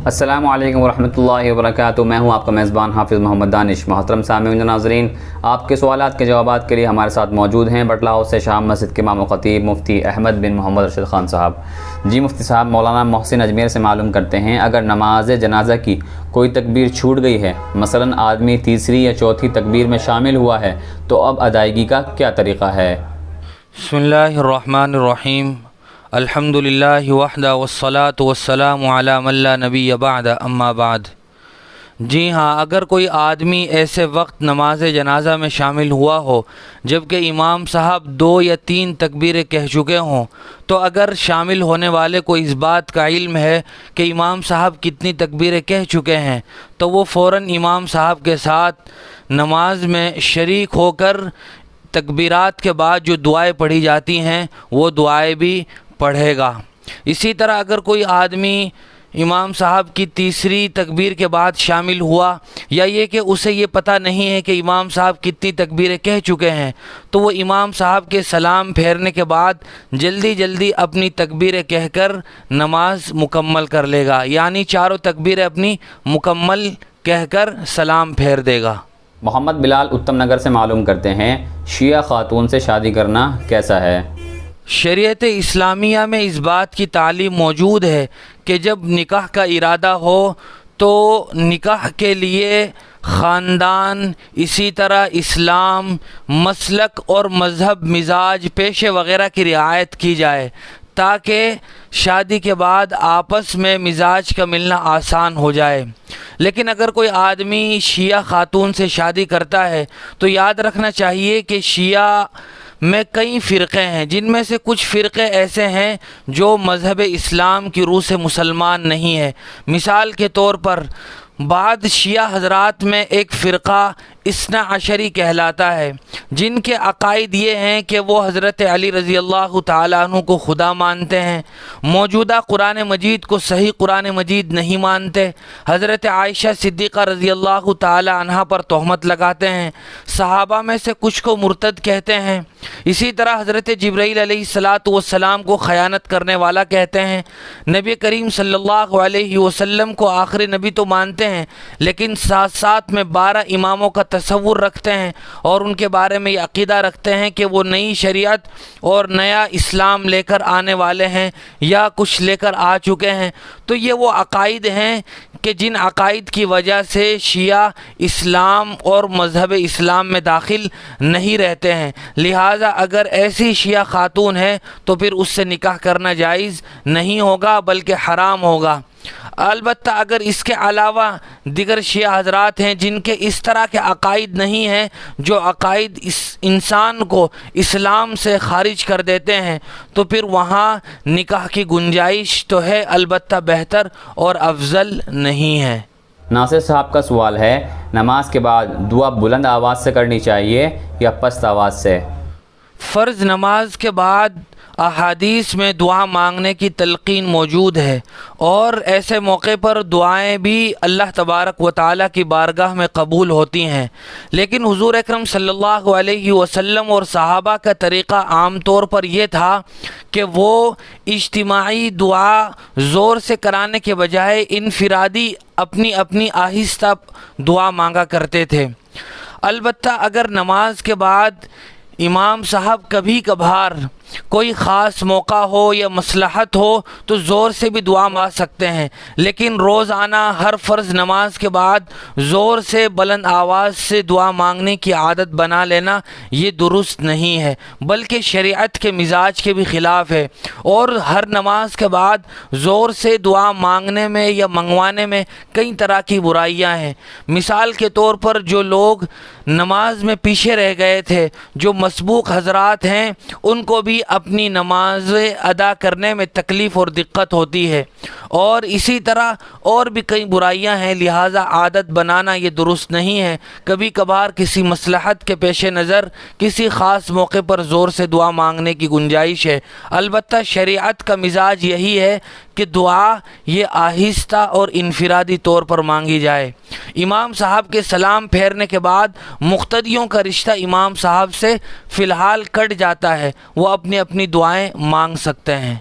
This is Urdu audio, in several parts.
السلام علیکم ورحمۃ اللہ وبرکاتہ۔ میں ہوں آپ کا میزبان حافظ محمد دانش۔ محترم سامعین و ناظرین، آپ کے سوالات کے جوابات کے لیے ہمارے ساتھ موجود ہیں بٹلہ ہاؤس سے شام مسجد کے امام و خطیب مفتی احمد بن محمد رشید خان صاحب۔ جی مفتی صاحب، مولانا محسن اجمیر سے معلوم کرتے ہیں، اگر نماز جنازہ کی کوئی تکبیر چھوٹ گئی ہے، مثلا آدمی تیسری یا چوتھی تکبیر میں شامل ہوا ہے، تو اب ادائیگی کا کیا طریقہ ہے؟ بسم اللہ الرحمن الرحیم، الحمد للہ وحدہ والصلاة والسلام علی من لا نبی بعد، اما بعد۔ جی ہاں، اگر کوئی آدمی ایسے وقت نماز جنازہ میں شامل ہوا ہو جبکہ امام صاحب 2 یا 3 تکبیریں کہہ چکے ہوں، تو اگر شامل ہونے والے کو اس بات کا علم ہے کہ امام صاحب کتنی تکبیریں کہہ چکے ہیں، تو وہ فوراً امام صاحب کے ساتھ نماز میں شریک ہو کر تکبیرات کے بعد جو دعائیں پڑھی جاتی ہیں وہ دعائیں بھی پڑھے گا۔ اسی طرح اگر کوئی آدمی امام صاحب کی تیسری تکبیر کے بعد شامل ہوا، یا یہ کہ اسے یہ پتہ نہیں ہے کہ امام صاحب کتنی تکبیریں کہہ چکے ہیں، تو وہ امام صاحب کے سلام پھیرنے کے بعد جلدی اپنی تکبیریں کہہ کر نماز مکمل کر لے گا، یعنی 4 تکبیریں اپنی مکمل کہہ کر سلام پھیر دے گا۔ محمد بلال اتم نگر سے معلوم کرتے ہیں، شیعہ خاتون سے شادی کرنا کیسا ہے؟ شریعت اسلامیہ میں اس بات کی تعلیم موجود ہے کہ جب نکاح کا ارادہ ہو تو نکاح کے لیے خاندان، اسی طرح اسلام، مسلک اور مذہب، مزاج، پیشے وغیرہ کی رعایت کی جائے تاکہ شادی کے بعد آپس میں مزاج کا ملنا آسان ہو جائے۔ لیکن اگر کوئی آدمی شیعہ خاتون سے شادی کرتا ہے تو یاد رکھنا چاہیے کہ شیعہ میں کئی فرقے ہیں، جن میں سے کچھ فرقے ایسے ہیں جو مذہب اسلام کی روح سے مسلمان نہیں ہیں۔ مثال کے طور پر بعض شیعہ حضرات میں ایک فرقہ اثنا عشری کہلاتا ہے، جن کے عقائد یہ ہیں کہ وہ حضرت علی رضی اللہ تعالیٰ عنہ کو خدا مانتے ہیں، موجودہ قرآن مجید کو صحیح قرآن مجید نہیں مانتے، حضرت عائشہ صدیقہ رضی اللہ تعالیٰ عنہا پر تہمت لگاتے ہیں، صحابہ میں سے کچھ کو مرتد کہتے ہیں، اسی طرح حضرت جبرائیل علیہ السلام کو خیانت کرنے والا کہتے ہیں، نبی کریم صلی اللہ علیہ وسلم کو آخری نبی تو مانتے ہیں لیکن ساتھ میں 12 اماموں کا تصور رکھتے ہیں اور ان کے بارے میں یہ عقیدہ رکھتے ہیں کہ وہ نئی شریعت اور نیا اسلام لے کر آنے والے ہیں یا کچھ لے کر آ چکے ہیں۔ تو یہ وہ عقائد ہیں کہ جن عقائد کی وجہ سے شیعہ اسلام اور مذہب اسلام میں داخل نہیں رہتے ہیں، لہٰذا اگر ایسی شیعہ خاتون ہے تو پھر اس سے نکاح کرنا جائز نہیں ہوگا بلکہ حرام ہوگا۔ البتہ اگر اس کے علاوہ دیگر شیعہ حضرات ہیں جن کے اس طرح کے عقائد نہیں ہیں، جو عقائد اس انسان کو اسلام سے خارج کر دیتے ہیں، تو پھر وہاں نکاح کی گنجائش تو ہے، البتہ بہتر اور افضل نہیں ہے۔ ناصر صاحب کا سوال ہے، نماز کے بعد دعا بلند آواز سے کرنی چاہیے یا پست آواز سے؟ فرض نماز کے بعد احادیث میں دعا مانگنے کی تلقین موجود ہے اور ایسے موقع پر دعائیں بھی اللہ تبارک و تعالیٰ کی بارگاہ میں قبول ہوتی ہیں، لیکن حضور اکرم صلی اللہ علیہ وسلم اور صحابہ کا طریقہ عام طور پر یہ تھا کہ وہ اجتماعی دعا زور سے کرانے کے بجائے انفرادی اپنی آہستہ دعا مانگا کرتے تھے۔ البتہ اگر نماز کے بعد امام صاحب کبھی کبھار کوئی خاص موقع ہو یا مصلحت ہو تو زور سے بھی دعا مانگ سکتے ہیں، لیکن روزانہ ہر فرض نماز کے بعد زور سے بلند آواز سے دعا مانگنے کی عادت بنا لینا یہ درست نہیں ہے، بلکہ شریعت کے مزاج کے بھی خلاف ہے، اور ہر نماز کے بعد زور سے دعا مانگنے میں یا منگوانے میں کئی طرح کی برائیاں ہیں۔ مثال کے طور پر جو لوگ نماز میں پیچھے رہ گئے تھے، جو مسبوق حضرات ہیں، ان کو بھی اپنی نماز ادا کرنے میں تکلیف اور دقت ہوتی ہے، اور اسی طرح اور بھی کئی برائیاں ہیں، لہٰذا عادت بنانا یہ درست نہیں ہے۔ کبھی کبھار کسی مصلحت کے پیش نظر کسی خاص موقع پر زور سے دعا مانگنے کی گنجائش ہے، البتہ شریعت کا مزاج یہی ہے کہ دعا یہ آہستہ اور انفرادی طور پر مانگی جائے۔ امام صاحب کے سلام پھیرنے کے بعد مقتدیوں کا رشتہ امام صاحب سے فی الحال کٹ جاتا ہے، وہ اپنی اپنی اپنی دعائیں مانگ سکتے ہیں۔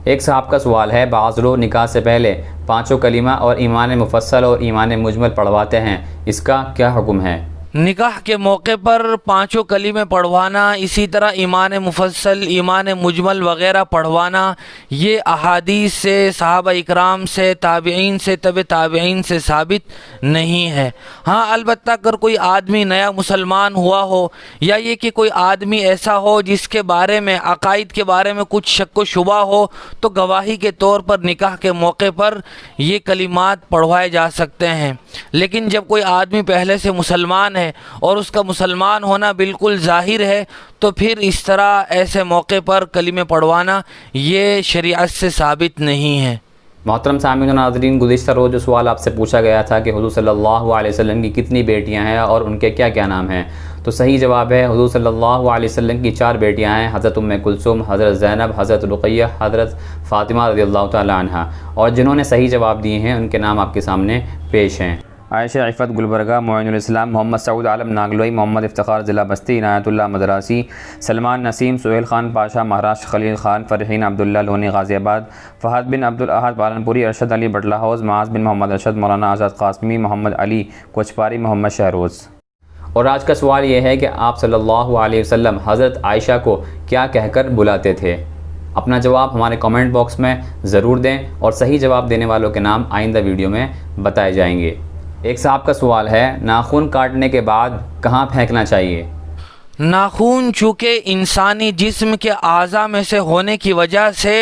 ایک صاحب کا سوال ہے، بعض لوگ نکاح سے پہلے پانچوں کلمہ اور ایمان مفصل اور ایمان مجمل پڑھواتے ہیں، اس کا کیا حکم ہے؟ نکاح کے موقع پر پانچوں کلمے پڑھوانا، اسی طرح ایمان مفصل، ایمان مجمل وغیرہ پڑھوانا، یہ احادیث سے، صحابہ اکرام سے، تابعین سے، طب تابعین سے ثابت نہیں ہے۔ ہاں البتہ اگر کوئی آدمی نیا مسلمان ہوا ہو، یا یہ کہ کوئی آدمی ایسا ہو جس کے بارے میں، عقائد کے بارے میں کچھ شک و شبہ ہو، تو گواہی کے طور پر نکاح کے موقع پر یہ کلمات پڑھوائے جا سکتے ہیں۔ لیکن جب کوئی آدمی پہلے سے مسلمان ہے اور اس کا مسلمان ہونا بالکل ظاہر ہے، تو پھر اس طرح ایسے موقع پر کلمے پڑھوانا یہ شریعت سے ثابت نہیں ہے۔ محترم سامعین و ناظرین، گزشتہ روز جو سوال آپ سے پوچھا گیا تھا کہ حضور صلی اللہ علیہ وسلم کی کتنی بیٹیاں ہیں اور ان کے کیا کیا نام ہیں، تو صحیح جواب ہے حضور صلی اللہ علیہ وسلم کی 4 بیٹیاں ہیں، حضرت ام کلثوم، حضرت زینب، حضرت رقیہ، حضرت فاطمہ رضی اللہ تعالی عنہا، اور جنہوں نے صحیح جواب دیے ہیں ان کے نام آپ کے سامنے پیش ہیں۔ عائشہ عفت گلبرگہ، معین الاسلام، محمد سعود عالم ناگلوئی، محمد افتخار ضلع بستی، عنایت اللہ مدراسی، سلمان نسیم، سہیل خان پاشا مہاراشٹر، خلیل خان، فرحین عبداللہ لونی غازی آباد، فہد بن عبدالاحد پالنپوری، ارشد علی بٹلہ ہاؤس، معاذ بن محمد ارشد، مولانا آزاد قاسمی، محمد علی کوچپاری، محمد شہروز۔ اور آج کا سوال یہ ہے کہ آپ صلی اللہ علیہ وسلم حضرت عائشہ کو کیا کہہ کر بلاتے تھے؟ اپنا جواب ہمارے کامنٹ باکس میں ضرور دیں، اور صحیح جواب دینے والوں کے نام آئندہ ویڈیو میں بتائے جائیں گے۔ ایک صاحب کا سوال ہے، ناخن کاٹنے کے بعد کہاں پھینکنا چاہیے؟ ناخن چونکہ انسانی جسم کے اعضاء میں سے ہونے کی وجہ سے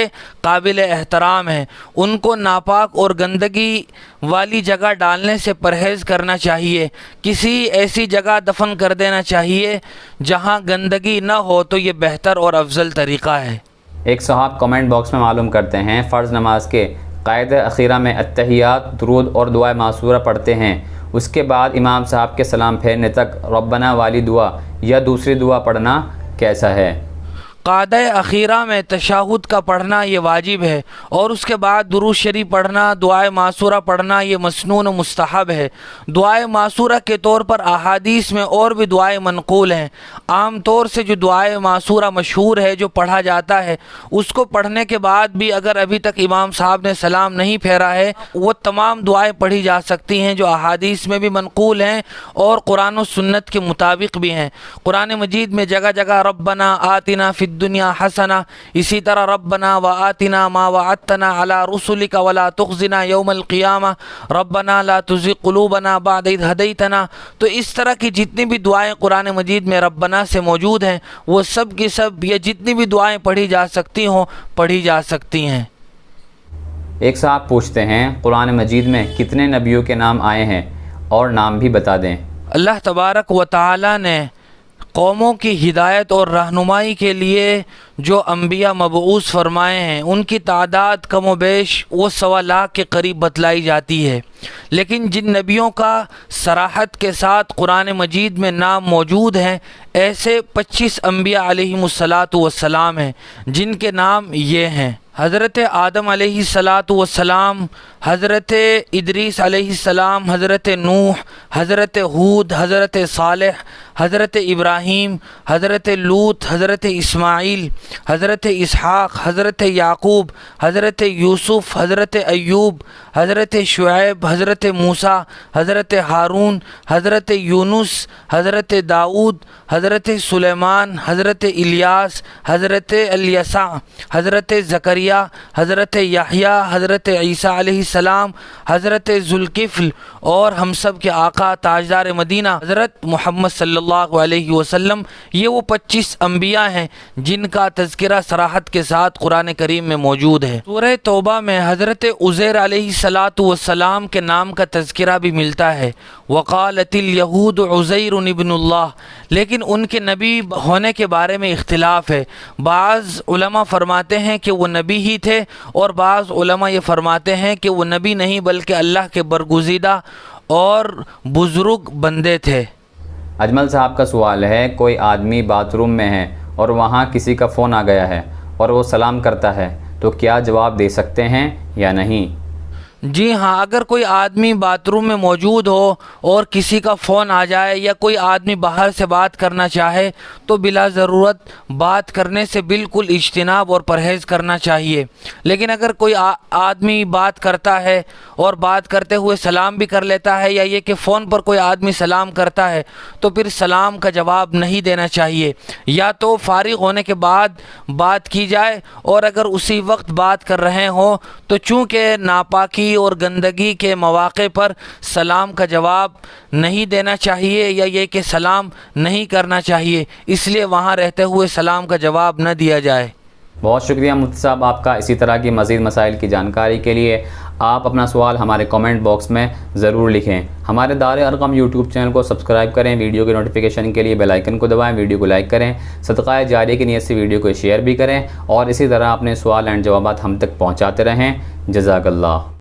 قابل احترام ہے، ان کو ناپاک اور گندگی والی جگہ ڈالنے سے پرہیز کرنا چاہیے۔ کسی ایسی جگہ دفن کر دینا چاہیے جہاں گندگی نہ ہو، تو یہ بہتر اور افضل طریقہ ہے۔ ایک صاحب کامنٹ باکس میں معلوم کرتے ہیں، فرض نماز کے قاعدہ اخیرہ میں اتحیات، درود اور دعائے معصورہ پڑھتے ہیں، اس کے بعد امام صاحب کے سلام پھیرنے تک ربنا والی دعا یا دوسری دعا پڑھنا کیسا ہے؟ قاعدہ اخیرہ میں تشہد کا پڑھنا یہ واجب ہے، اور اس کے بعد درود شریف پڑھنا، دعائے معصورہ پڑھنا یہ مسنون و مستحب ہے۔ دعائے معصورہ کے طور پر احادیث میں اور بھی دعائیں منقول ہیں۔ عام طور سے جو دعائے معصورہ مشہور ہے، جو پڑھا جاتا ہے، اس کو پڑھنے کے بعد بھی اگر ابھی تک امام صاحب نے سلام نہیں پھیرا ہے، وہ تمام دعائیں پڑھی جا سکتی ہیں جو احادیث میں بھی منقول ہیں اور قرآن و سنت کے مطابق بھی ہیں۔ قرآن مجید میں جگہ جگہ ربنا آتنا فی الدنیا حسنہ، اسی طرح ربنا وآتنا ما وعدتنا علی رسلک ولا تخزنا یوم القیامہ، ربنا لا تزغ قلوبنا بعد اذ ہدیتنا۔ تو اس طرح کی جتنی بھی دعائیں قرآن مجید میں ربنا سے موجود ہیں، وہ سب کی سب یا جتنی بھی دعائیں پڑھی جا سکتی ہوں پڑھی جا سکتی ہیں۔ ایک صاحب پوچھتے ہیں، قرآن مجید میں کتنے نبیوں کے نام آئے ہیں اور نام بھی بتا دیں۔ اللہ تبارک و تعالی نے قوموں کی ہدایت اور رہنمائی کے لیے جو انبیاء مبعوث فرمائے ہیں، ان کی تعداد کم و بیش وہ 1.25 لاکھ کے قریب بتلائی جاتی ہے، لیکن جن نبیوں کا صراحت کے ساتھ قرآن مجید میں نام موجود ہیں، ایسے 25 انبیاء علیہم الصلاۃ ہیں، جن کے نام یہ ہیں: حضرت آدم علیہ السلام، حضرت ادریس علیہ السلام، حضرت نوح، حضرت ہود، حضرت صالح، حضرت ابراہیم، حضرت لوط، حضرت اسماعیل، حضرت اسحاق، حضرت یعقوب، حضرت یوسف، حضرت ایوب، حضرت شعیب، حضرت موسیٰ، حضرت ہارون، حضرت یونس، حضرت داؤد، حضرت سلیمان، حضرت الیاس، حضرت الیسع، حضرت زکریا، حضرت یحییٰ، حضرت عیسیٰ علیہ السلام، حضرت ذوالکفل، اور ہم سب کے آقا تاجدار مدینہ حضرت محمد صلی اللہ علیہ وسلم، یہ وہ 25 انبیاء ہیں جن کا تذکرہ صراحت کے ساتھ قرآن کریم میں موجود ہے۔ سورہ توبہ میں حضرت عزیر علیہ السلام کے نام کا تذکرہ بھی ملتا ہے، وقالت الیہود عزیر ابن اللہ، لیکن ان کے نبی ہونے کے بارے میں اختلاف ہے۔ بعض علماء فرماتے ہیں کہ وہ نبی ہی تھے، اور بعض علماء یہ فرماتے ہیں کہ وہ نبی نہیں بلکہ اللہ کے برگزیدہ اور بزرگ بندے تھے۔ اجمل صاحب کا سوال ہے، کوئی آدمی باتھ روم میں ہے اور وہاں کسی کا فون آ گیا ہے اور وہ سلام کرتا ہے، تو کیا جواب دے سکتے ہیں یا نہیں؟ جی ہاں، اگر کوئی آدمی باتھ روم میں موجود ہو اور کسی کا فون آ جائے یا کوئی آدمی باہر سے بات کرنا چاہے تو بلا ضرورت بات کرنے سے بالکل اجتناب اور پرہیز کرنا چاہیے۔ لیکن اگر کوئی آدمی بات کرتا ہے اور بات کرتے ہوئے سلام بھی کر لیتا ہے، یا یہ کہ فون پر کوئی آدمی سلام کرتا ہے، تو پھر سلام کا جواب نہیں دینا چاہیے، یا تو فارغ ہونے کے بعد بات کی جائے، اور اگر اسی وقت بات کر رہے ہوں تو چونکہ ناپاکی اور گندگی کے مواقع پر سلام کا جواب نہیں دینا چاہیے، یا یہ کہ سلام نہیں کرنا چاہیے، اس لیے وہاں رہتے ہوئے سلام کا جواب نہ دیا جائے۔ بہت شکریہ مفتی صاحب آپ کا۔ اسی طرح کی مزید مسائل کی جانکاری کے لیے آپ اپنا سوال ہمارے کامنٹ باکس میں ضرور لکھیں۔ ہمارے دار ارقم یوٹیوب چینل کو سبسکرائب کریں، ویڈیو کے نوٹیفیکیشن کے لیے بیل آئیکن کو دبائیں، ویڈیو کو لائک کریں، صدقہ جاریہ کی نیت سے ویڈیو کو شیئر بھی کریں، اور اسی طرح اپنے سوال اینڈ جوابات ہم تک پہنچاتے رہیں۔ جزاک اللہ۔